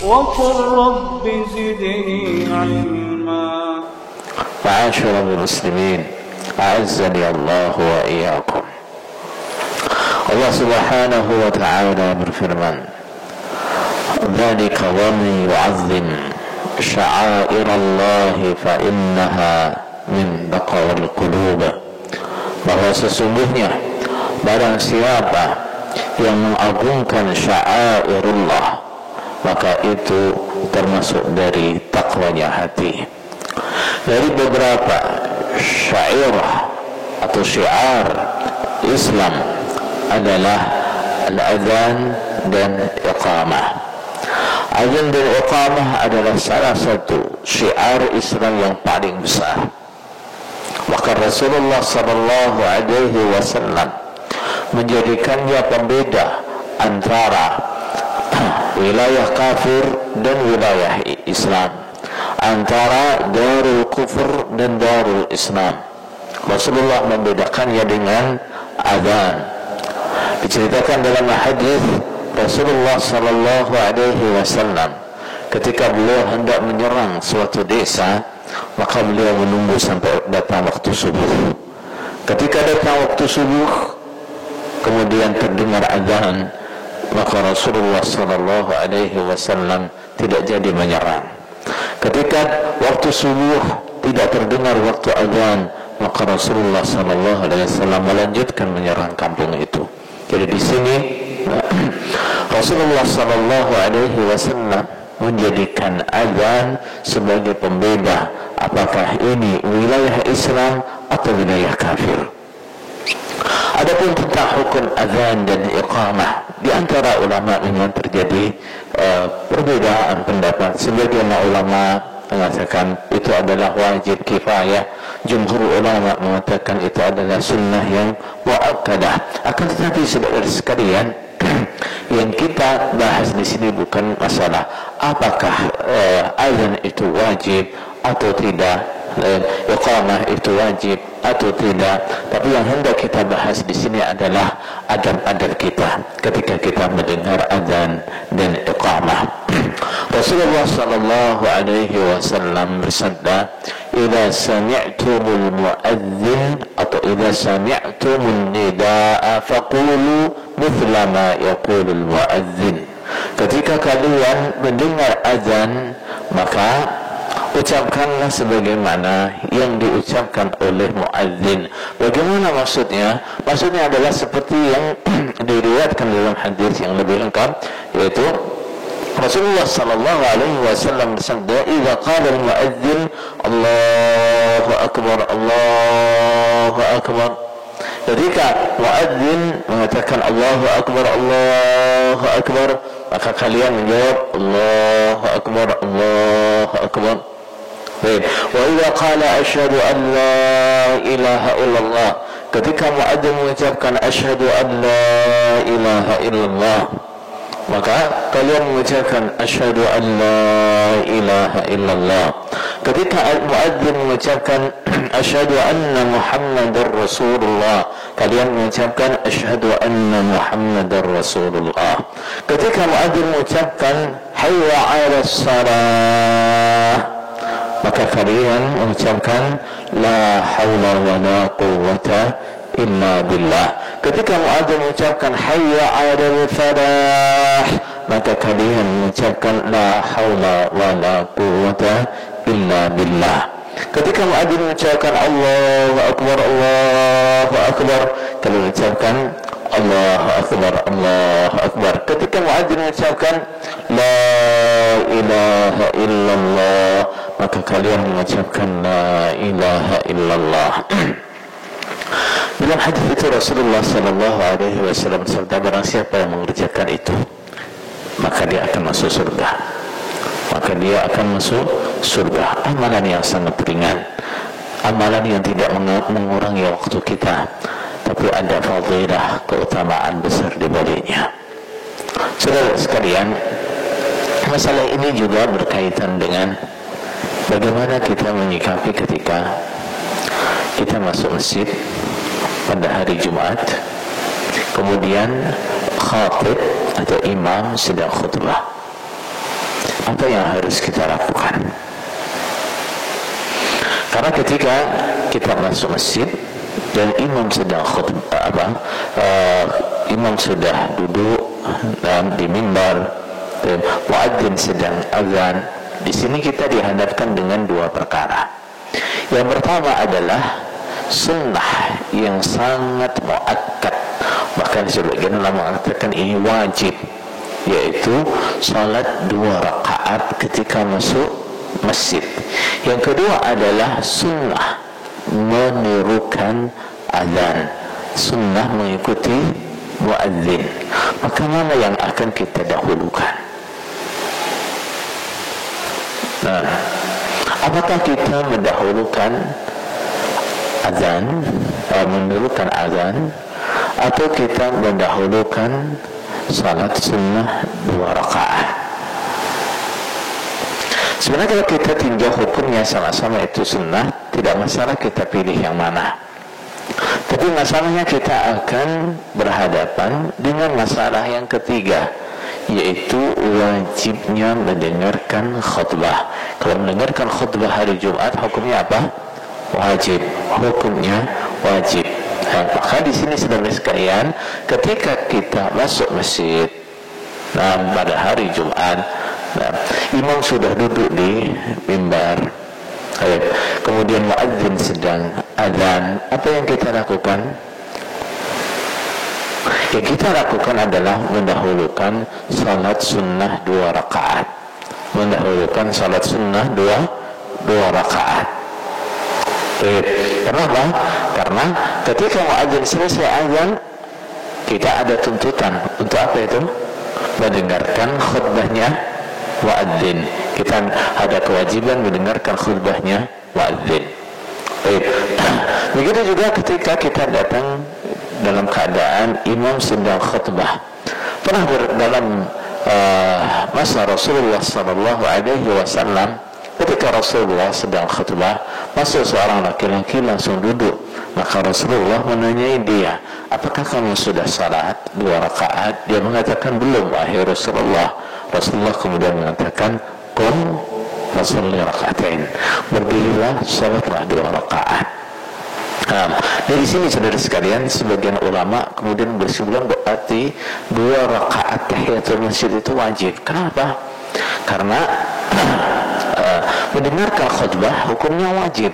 وقل رب زدني علما. معاشر المسلمين أعزني الله وإياكم. Allah subhanahu wa ta'ala berfirman, ذلك ومن يعظم شعائر الله فإنها من تقوى القلوب. Bahwa sesungguhnya barang siapa yang mengagungkan sya'airullah, maka itu termasuk dari takwanya hati. Dari beberapa syairah atau syiar Islam adalah al-adhan dan iqamah. Adhan dan iqamah adalah salah satu syiar Islam yang paling besar. Maka Rasulullah sallallahu alaihi wasallam menjadikannya pembeda antara wilayah kafir dan wilayah Islam, antara darul kufur dan darul Islam. Rasulullah membedakannya dengan azan. Diceritakan dalam hadis Rasulullah sallallahu alaihi wasallam ketika beliau hendak menyerang suatu desa, maka beliau menunggu sampai datang waktu subuh. Ketika datang waktu subuh, kemudian terdengar azan, maka Rasulullah sallallahu alaihi wasallam tidak jadi menyerang. Ketika waktu subuh tidak terdengar waktu azan, maka Rasulullah sallallahu alaihi wasallam melanjutkan menyerang kampung itu. Jadi di sini Rasulullah sallallahu alaihi wasallam menjadikan azan sebagai pembeda apakah ini wilayah Islam atau wilayah kafir. Adapun tentang hukum azan dan iqamah, di antara ulama memang terjadi perbedaan pendapat. Sebagian ulama mengatakan itu adalah wajib kifayah. Jumhur ulama mengatakan itu adalah sunnah yang muakkadah. Akan tetapi saudara sekalian, yang kita bahas di sini bukan masalah apakah azan itu wajib atau tidak, iqamah itu wajib atau tidak, tapi yang hendak kita bahas di sini adalah adab-adab kita ketika kita mendengar azan dan iqamah. Rasulullah sallallahu alaihi wasallam bersabda, "Idza sami'tumul muadzin atau idza sami'tumun nidaa faqulu mithla ma yaqulul muadzin." Ketika kalian mendengar azan, maka ucapkanlah sebagaimana yang diucapkan oleh muadzin. Bagaimana maksudnya? Maksudnya adalah seperti yang diriwayatkan dalam hadis yang lebih lengkap, yaitu Rasulullah sallallahu alaihi wasallam bersabda, "Idza qala al-muadzin Allahu akbar, Allahu akbar." Ketika muadzin mengatakan Allahu akbar, Allahu akbar, maka kalian menjawab Allahu akbar, Allahu akbar. Baik. Wa idza qala asyhadu an la ilaha illallah, ketika muadzin mengucapkan asyhadu an la ilaha illallah, maka kalian mengucapkan asyhadu an la ilaha illallah. Ketika muadzin mengucapkan asyhadu anna muhammadar rasulullah, kalian mengucapkan asyhadu anna muhammadar rasulullah. Ketika muadzin mengucapkan hayya 'alas salah, maka kalian mengucapkan la haula wala quwwata illa billah. Ketika muadzin mengucapkan hayya 'alal falah, maka kalian mengucapkan la haula wala quwwata illa billah. Ketika muadzin mengucapkan Allahu akbar, Allahu akbar, kalian mengucapkan Allahu akbar, Allahu akbar. Ketika muadzin mengucapkan la ilaha illallah, maka kalian mengucapkan la ilaha illallah. Dalam hadis itu Rasulullah sallallahu alaihi wasallam bersabda, barang siapa yang mengerjakan itu, maka dia akan masuk surga. Maka dia akan masuk surga. Amalan yang sangat ringan, amalan yang tidak mengurangi waktu kita, tapi ada fadilah, keutamaan besar di baliknya. Saudara sekalian, masalah ini juga berkaitan dengan bagaimana kita menyikapi ketika kita masuk masjid pada hari Jumat, kemudian khatib atau imam sedang khutbah. apa yang harus kita lakukan? Karena ketika kita masuk masjid dan imam sedang khutbah, imam sudah duduk di mimbar dan muadzin sedang azan, di sini kita dihadapkan dengan dua perkara. Yang pertama adalah sunnah yang sangat muakkad, bahkan sebagian ulama mengatakan ini wajib, yaitu salat 2 rakaat ketika masuk masjid. Yang kedua adalah sunnah menirukan azan, sunnah mengikuti muadzin. Maka mana yang akan kita dahulukan? Nah, apakah kita mendahulukan azan, menirukan azan, atau kita mendahulukan salat sunnah 2 rakaat? Sebenarnya kalau kita tinjau hukumnya sama-sama itu sunnah, tidak masalah kita pilih yang mana. Tapi masalahnya kita akan berhadapan dengan masalah yang ketiga, yaitu wajibnya mendengarkan khutbah. Kalau mendengarkan khutbah hari Jumat, hukumnya apa? Wajib. Hukumnya wajib. Nah, maka di sini saudara sekalian, ketika kita masuk masjid pada hari Jumat, imam sudah duduk di mimbar, kemudian muadzin sedang azan, apa yang kita lakukan? Yang kita lakukan adalah mendahulukan salat sunnah 2 rakaat. Mendahulukan salat sunnah 2 rakaat. Kenapa? Karena ketika muadzin selesai azan, kita ada tuntutan untuk apa itu? Mendengarkan khutbahnya muadzin. Kita ada kewajiban mendengarkan khutbahnya muadzin. Begitu juga ketika kita datang dalam keadaan imam sedang khutbah. Pernah dalam masa Rasulullah SAW, ketika Rasulullah sedang khutbah, masuk seorang laki-laki langsung duduk. Maka Rasulullah menanyai dia, apakah kamu sudah salat 2 rakaat? Dia mengatakan belum, wahai Rasulullah. Rasulullah kemudian mengatakan, qum fasalli rakaatain, berdirilah, salatlah 2 rakaat. Dari sini saudara sekalian, sebagian ulama kemudian bersimpulan berarti 2 rakaat tahiyatul masjid itu wajib. Kenapa? Karena mendengarkan khutbah hukumnya wajib.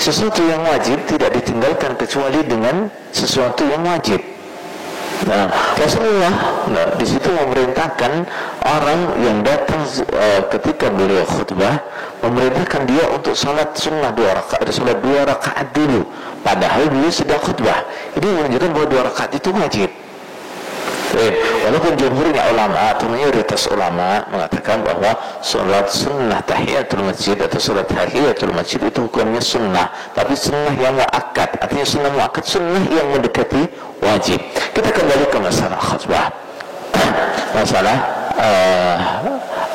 Sesuatu yang wajib tidak ditinggalkan kecuali dengan sesuatu yang wajib. Nah, Rasulullah di situ memerintahkan orang yang datang ketika beliau khutbah, memerintahkan dia untuk salat sunnah 2 rakaat, salat 2 rakaat dulu. Padahal beliau sedang khutbah. Ini menunjukkan bahwa 2 rakaat itu wajib. Walaupun jumhurnya ulama atau mayoritas ulama mengatakan bahwa salat sunnah tahiyatul masjid atau salat tahiyatul masjid itu hukumnya sunnah, tapi sunnah yang muakkad. Artinya sunnah muakkad, sunnah yang mendekati wajib. Kita kembali ke masalah khutbah. Masalah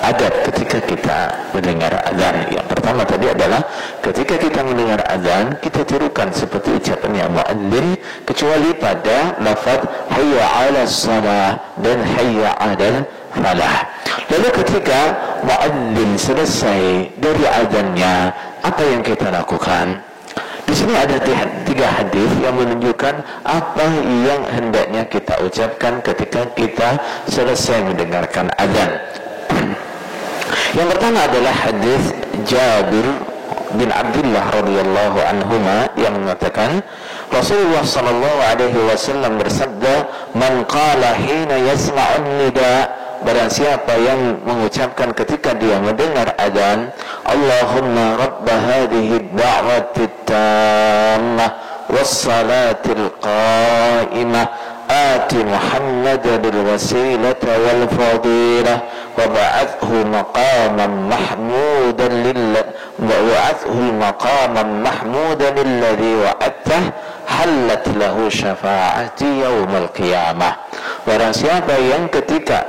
adab ketika kita mendengar azan. Yang pertama tadi adalah ketika kita mendengar azan, kita tirukan seperti ucapan yang muadzin, kecuali pada lafaz hayya 'alas shalah dan hayya 'alal falah. Lalu ketika muadzin selesai dari azannya, apa yang kita lakukan? Di sini ada 3 hadis yang menunjukkan apa yang hendaknya kita ucapkan ketika kita selesai mendengarkan azan. Yang pertama adalah hadis Jabir bin Abdullah radhiyallahu anhuma yang mengatakan Rasulullah sallallahu alaihi wasallam bersabda, "Man qala hina yasma'un nida", barang siapa yang mengucapkan ketika dia mendengar azan, Allahumma rabb hadhihi ad-da'wati at-tammah was-salatil qa'imah آت محمدا الوسيلة والفضيلة وبعثه مقاما محمودا الذي وعدته حلت له شفاعتي يوم القيامة. Barang siapa yang ketika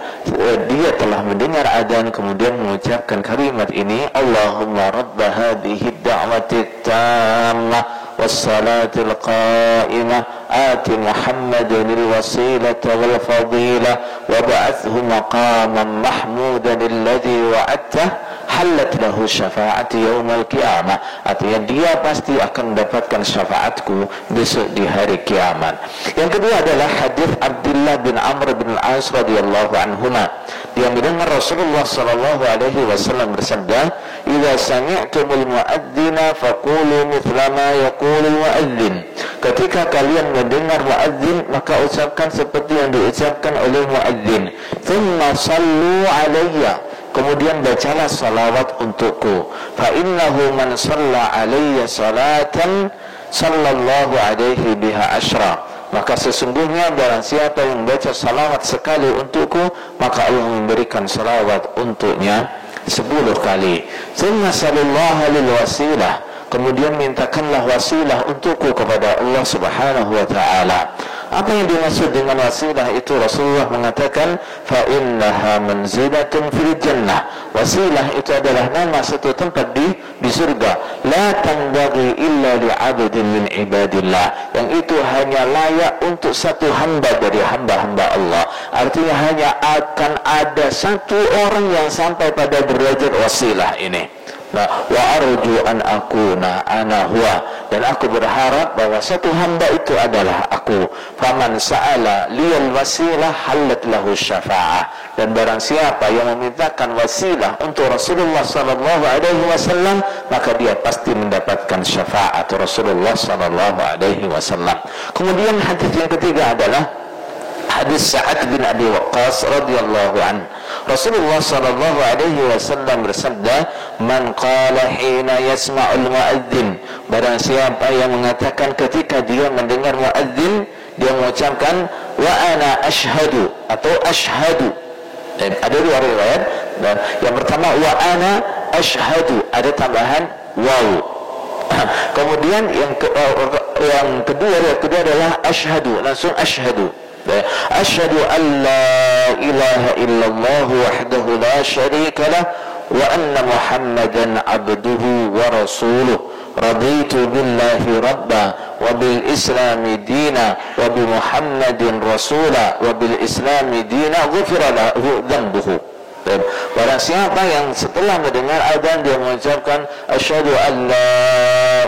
dia telah mendengar adzan kemudian mengucapkan kalimat ini, Allahumma rabb hadhihi ad-da'wati at-tammah was-salatil qa'imah آت محمد الوسيلة والفضيلة وابعثه مقاما محمودا الذي وعدته halat lahu syafaati yaumil qiyamah. Artinya dia pasti akan mendapatkan syafaatku besok di hari kiamat. Yang kedua adalah hadis Abdullah bin Amr bin Al-As radhiyallahu anhuma. Dia mendengar Rasulullah sallallahu alaihi wasallam bersabda, "Idza sami'tumul muadzina faqulu mithla ma yaqulul muadzin." Ketika kalian mendengar muadzin, maka ucapkan seperti yang diucapkan oleh muadzin. "Tsumma shallu alayya." Kemudian bacalah salawat untukku. Fa innahu man shalla alayya salatan sallallahu alaihi biha asyra. Maka sesungguhnya barang siapa yang membaca salawat sekali untukku, maka Allah memberikan salawat untuknya 10 kali. Thumma sallallahu lil wasilah. Kemudian mintakanlah wasilah untukku kepada Allah Subhanahu wa taala. Apa yang dimaksud dengan wasilah itu? Rasulullah mengatakan, fa innaha manzilatun fil jannah. Wasilah itu adalah nama satu tempat di surga. La tanbaghi illa li 'abdin min ibadillah. Yang itu hanya layak untuk satu hamba dari hamba-hamba Allah. Artinya hanya akan ada satu orang yang sampai pada derajat wasilah ini. Nah, wa arju an akuna ana huwa, dan aku berharap bahwa satu hamba itu adalah aku. Faman sa'ala liyal wasilah halat lahu syafa'ah. Dan barang siapa yang memintakan wasilah untuk Rasulullah sallallahu alaihi wasallam, maka dia pasti mendapatkan syafaat Rasulullah sallallahu alaihi wasallam. Kemudian hadis yang ketiga adalah hadis Sa'ad bin Abi Waqqas radhiyallahu anhu. Rasulullah sallallahu alaihi wasallam bersabda, "Man qala hina yasma'ul muadzin." Barang siapa yang mengatakan ketika dia mendengar muadzin, dia mengucapkan wa ana asyhadu atau asyhadu. Dan ada dua riwayat. Dan yang pertama wa ana asyhadu, ada tambahan waw. Kemudian yang kedua adalah asyhadu, langsung asyhadu. Asyhadu an la ilaha illallah wahdahu la syarika lah wa anna Muhammadan abduhu wa rasuluh. Raditu billahi rabba wa bil islami dina wa bi Muhammadin rasula wa bil islami dina ghufira lahu dhanbuhu. Barang siapa yang setelah mendengar adzan dia mengucapkan asyhadu an la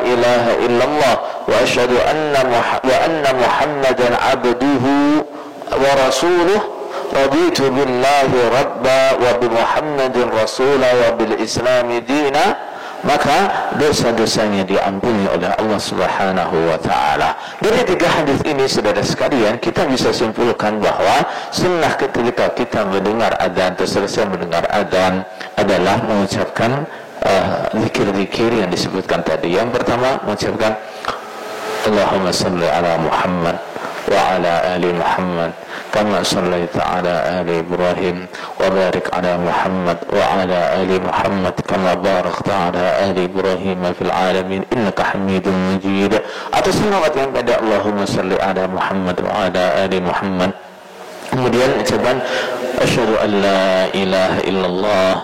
ilaha illallah wa asyhadu anna Muhammadan abduhu wa rasuluh, raditu billahi rabba wa bi Muhammadin rasula wa bil islami dina, maka dosa-dosanya diampuni oleh Allah Subhanahu wa taala. Dari tiga hadis ini, saudara sekalian, kita bisa simpulkan bahwa sunnah ketika kita mendengar adzan atau selesai mendengar adzan adalah mengucapkan zikir-zikir yang disebutkan tadi. Yang pertama mengucapkan Allahumma salli ala Muhammad wa ala ali Muhammad kama sallaita ala ali Ibrahim wa barik ala Muhammad wa ala ali Muhammad kama barakta ala ali Ibrahim fil alamin innaka Hamidum Majid. Atau selawat yang pada Allahumma salli ala Muhammad wa ala ali Muhammad. Kemudian ucapan asyhadu an la ilaha illallah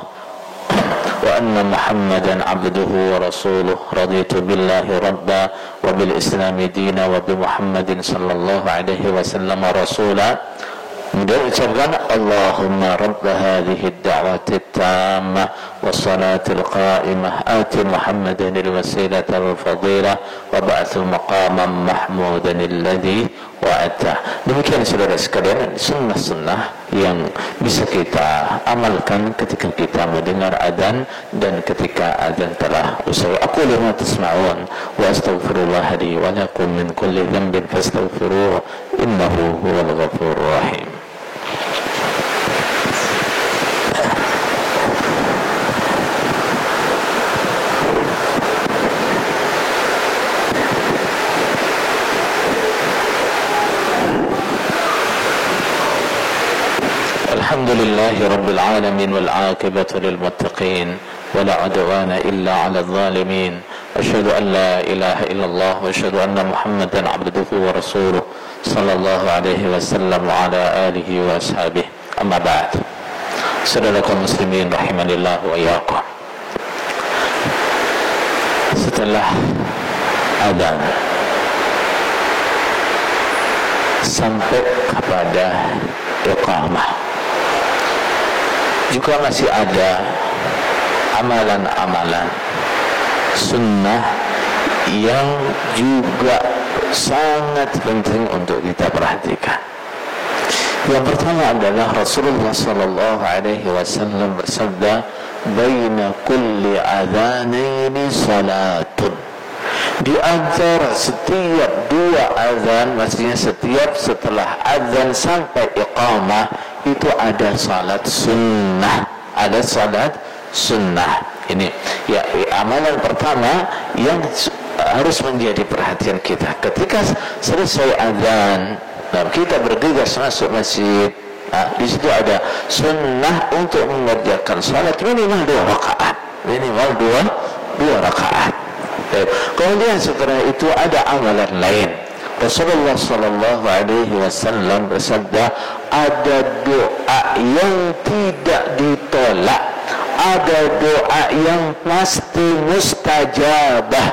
wa anna Muhammadan abduhu wa rasuluh, raditu billahi rabba wa bil islami dina wa bi Muhammadin sallallahu alaihi wasallam rasula. Kemudian ucapkan Allahumma rabb hadhihi ad-da'wati at-tammah was-salati al-qa'imah ati Muhammadan al-wasilata wal-fadilah wa ba'athil maqaman mahmudan alladhi wa'ata. Demikian saudara sekalian sunnah-sunnah yang bisa kita amalkan ketika kita mendengar adzan dan ketika adzan telah usai. Aku lima tasma'un wa astaghfirullah li wa lakum min kulli dhanbin fastaghfiruhu innahu huwal ghafurur rahim. Alhamdulillahi Rabbil Alamin wal aqibatu lil muttaqin wa la adwana illa 'alal zalimin. Asyhadu an la ilaha illallah wa asyhadu anna Muhammadan 'abduhu wa rasuluh sallallahu alaihi wasallam wa ala alihi wa ashabihi. Amma ba'd. Saudara kaum muslimin rahimanillah wa iyyakum. Setelah adzan sampai kepada iqamah. Juga masih ada amalan-amalan sunnah yang juga sangat penting untuk kita perhatikan. Yang pertama adalah Rasulullah sallallahu alaihi wasallam bersabda, "Baina kulli adzanaini salatun." Di antara setiap dua azan, maksudnya setiap setelah azan sampai iqamah itu ada salat sunnah, ada salat sunnah. Ini ya amalan pertama yang harus menjadi perhatian kita. Ketika selesai azan, kita bergegas masuk masjid. Di situ ada sunnah untuk mengerjakan salat minimal 2 rakaat, minimal dua rakaat. Kemudian setelah itu ada amalan lain. Rasulullah sallallahu alaihi wasallam bersabda, ada doa yang tidak ditolak, ada doa yang pasti mustajabah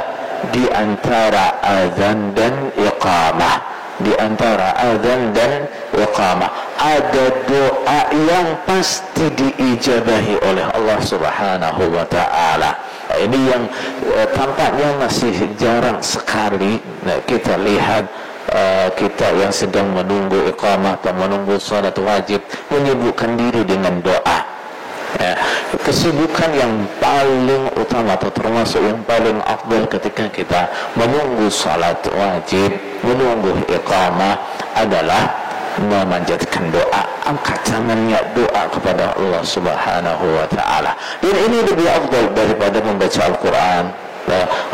di antara azan dan iqamah. Di antara azan dan iqamah ada doa yang pasti diijabahi oleh Allah Subhanahu wa taala. Ini yang tampaknya masih jarang sekali kita lihat. Kita yang sedang menunggu iqamah atau menunggu salat wajib menyibukkan diri dengan doa. Kesibukan yang paling utama atau termasuk yang paling afdal ketika kita menunggu salat wajib, menunggu iqamah adalah memanjatkan doa, angkat tangannya doa kepada Allah Subhanahu wa taala. Dan ini lebih afdal daripada membaca Al-Qur'an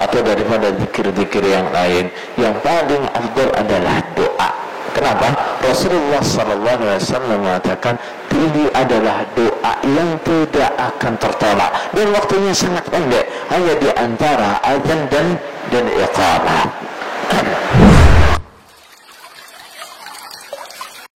atau daripada zikir-zikir yang lain. Yang paling afdal adalah doa. Kenapa? Rasulullah sallallahu alaihi wasallam mengatakan ini adalah doa yang tidak akan tertolak dan waktunya sangat pendek, hanya di antara azan dan iqamah.